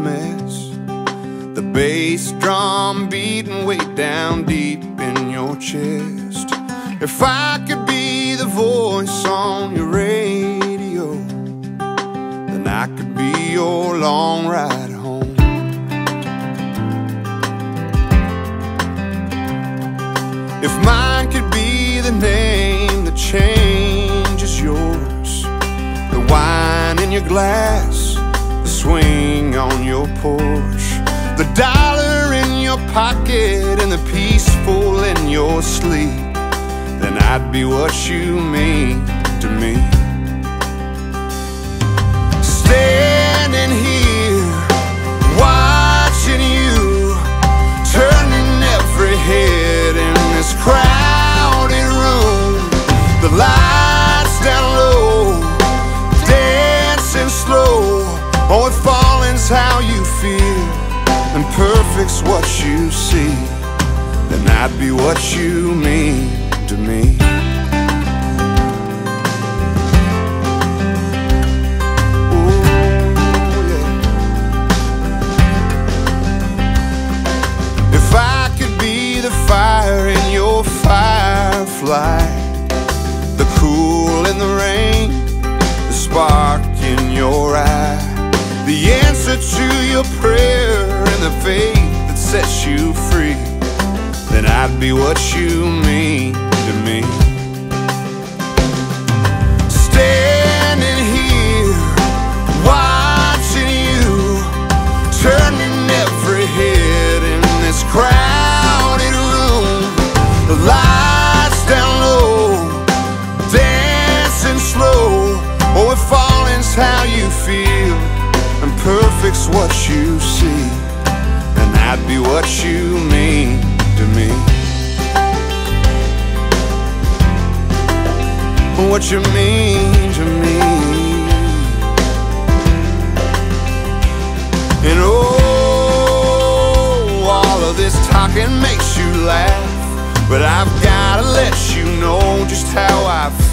mess, the bass drum beating way down deep in your chest. If I could be the voice on your radio, then I could be your long ride home. If mine could be the name that changes yours, the wine in your glass, the swing on your porch, the dollar in your pocket and the peaceful in your sleep, then I'd be what you mean to me. Standing here, watching you, turning every head in this crowded room. The lights down low, dancing slow. Oh, if falling's how you feel and perfect's what you see, then I'd be what you mean to me. Ooh, yeah. If I could be the fire in your firefly, the cool in the rain, the spark in your eye, the answer to your prayer and the faith that sets you free, then I'd be what you mean to me. Standing here, watching you, turning every head in this crowded room. The lights down low, dancing slow. Oh, if falling's how you feel and perfect's what you see, then I'd be what you mean to me. What you mean to me. And oh, all of this talking makes you laugh, but I've gotta let you know just how I feel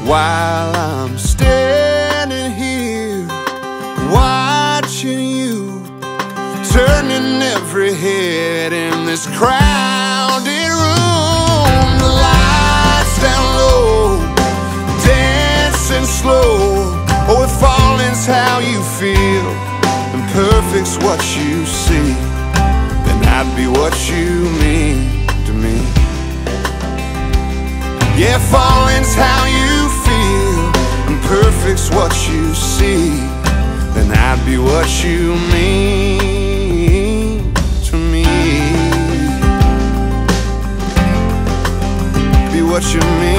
while I'm standing here, watching you, turning every head in this crowded room. The lights down low, dancing slow. Oh, if falling's how you feel and perfect's what you see, then I'd be what you mean to me. Yeah, falling's how you feel and perfect's what you see, then I'd be what you mean to me. Be what you mean.